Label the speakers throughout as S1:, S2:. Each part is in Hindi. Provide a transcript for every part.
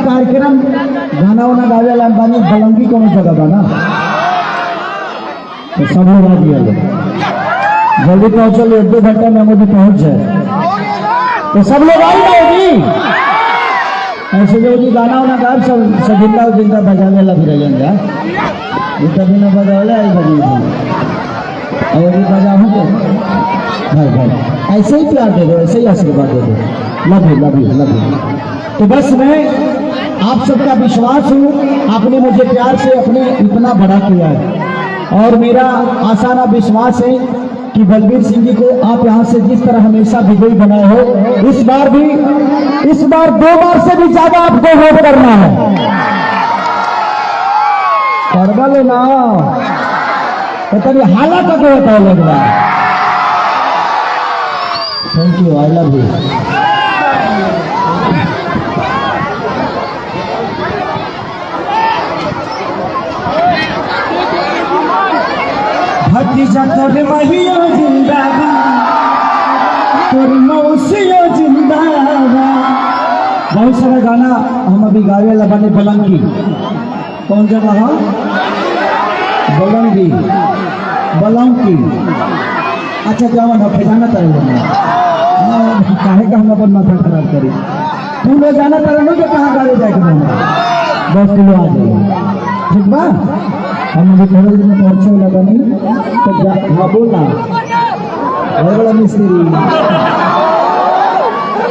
S1: कार्यक्रम गाना वाना गावे ला बानी बलंगी कौन जगह बना तो सब लोग आ गया जल्दी पहुंचो 1-2 घंटे में मुझे पहुंच जाए तो सब लोग आई जाएगी ऐसे जो जी गाना वाना गा सब जिंदा जिंदा बजाने लग रहे हैं तभी न बजाओले आई बजी और भी बजाऊँ तो भाई भाई ऐसे ही प्यार दे दो ऐसे ही आशीर्वाद दे दो लव यू तो बस मैं आप सबका विश्वास हूँ आपने मुझे प्यार से अपने इतना बड़ा किया है और मेरा आसाना विश्वास है कि बलबीर सिंह जी को आप यहाँ से जिस तरह हमेशा विजयी बनाए हो इस बार 2 बार से भी ज्यादा आपको वोट करना है करवा लो ना तो तभी हालात को होता है लगना thank you I love you भतीजा तोर महियो जिंदाबाद तोर मौसियो जिंदाबाद बहुत सारा गाना हम अभी गावे ला बने बलंगी कौन जगह है बलंगी अच्छा क्या मन जाना तरह काहे का हम अपन माथा खराब करी तू लोग जाना तरह नहीं कहाँ गावे जाके बस तू आ जाए ठीक बा हम अभी थोड़े दिन में पहुंचे लगा नहीं तो हाँ बोलना बड़ा मिस्त्री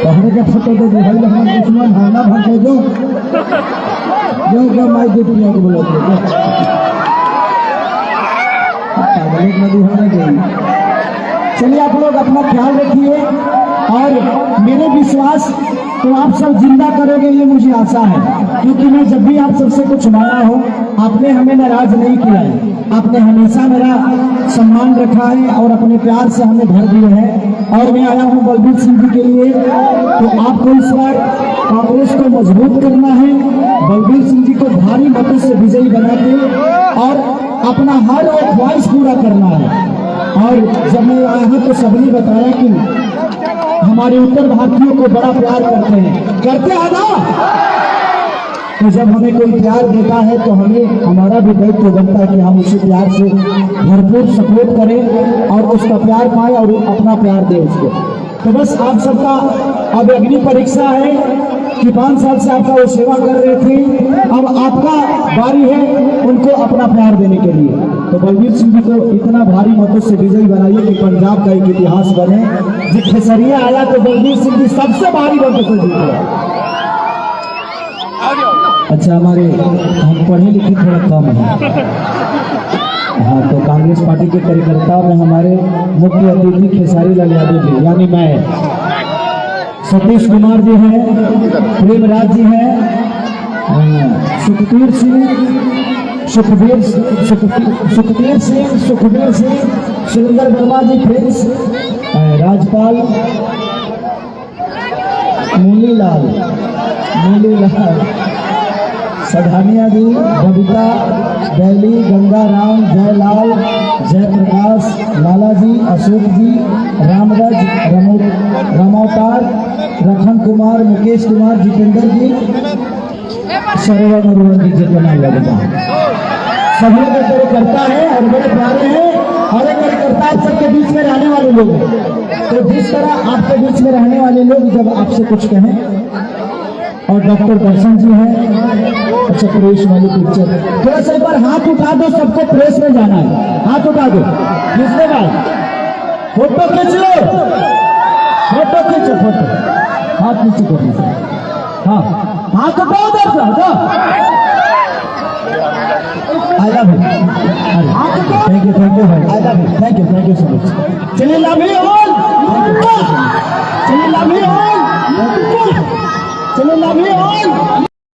S1: पहले का फोटो दे भाई हमारे दुश्मन भावना भाग दो जो माई दे दुनिया को बोला नदी होना चाहिए। चलिए आप लोग अपना ख्याल रखिए और मेरे विश्वास तो आप सब जिंदा करोगे ये मुझे आशा है क्योंकि मैं जब भी आप सबसे कुछ मांगा हो आपने हमें नाराज नहीं किया है आपने हमेशा मेरा सम्मान रखा है और अपने प्यार से हमें भर दिए हैं और मैं आया हूं बलबीर सिंह जी के लिए तो आपको इस बार कांग्रेस को मजबूत करना है बलबीर सिंह जी को भारी मतों से विजयी बना के और अपना हर एक ख्वाहिश पूरा करना है और जब मैं आया हूं तो सबने बताया कि हमारे उत्तर भारतीयों को बड़ा प्यार करते हैं ना तो जब हमें कोई प्यार देता है तो हमें हमारा भी दायित्व बनता है कि हम उसी प्यार से भरपूर सपोर्ट करें और उसका प्यार पाएं और अपना प्यार दें उसको तो बस आप सबका अब अग्नि परीक्षा है कि 5 साल से आपका वो सेवा कर रहे थे अब आपका बारी है उनको अपना प्यार देने के लिए तो बलबीर सिंह जी को इतना भारी मतों से विजयी बनाइए कि पंजाब का एक इतिहास बने जब खेसरिया आया तो बलबीर सिंह जी सबसे भारी मतों से जीते अच्छा हमारे हम पढ़े लिखे थोड़ा कम है हाँ तो कांग्रेस पार्टी के कार्यकर्ताओं में हमारे मुख्य अतिथि खेसारी लाल यादव जी यानी मैं सतीश कुमार जी हैं प्रेमराज जी हैं सुखबीर सिंह सुरेंद्र वर्मा जी प्रिंस राजपाल मूलीलाल सधानिया जी बबीता बैली गंगाराम जयलाल जयप्रकाश लाला जी अशोक जी रामराज रामावतार रखन कुमार मुकेश कुमार जितेंद्र जी सरवन जी जितना लगता सब लोग कार्यकर्ता है और बड़े प्यारे हैं और एक कार्यकर्ता आप सबके बीच में रहने वाले लोग हैं तो जिस तरह आपके बीच में रहने वाले लोग जब आपसे कुछ कहें और डॉक्टर दर्शन जी हैं अच्छा प्रेस वाली पिक्चर थोड़ा सा एक बार हाथ उठा दो सबको प्रेस में जाना है हाथ उठा दो किसने बात फोटो खींच लो फोटो खींचो फोटो हाथ नीचे कर हाँ हाथ उठाओ Darshan I love you thank you भाई I love you thank you so much चलिए लव यू ऑल चलिए लव यू ऑल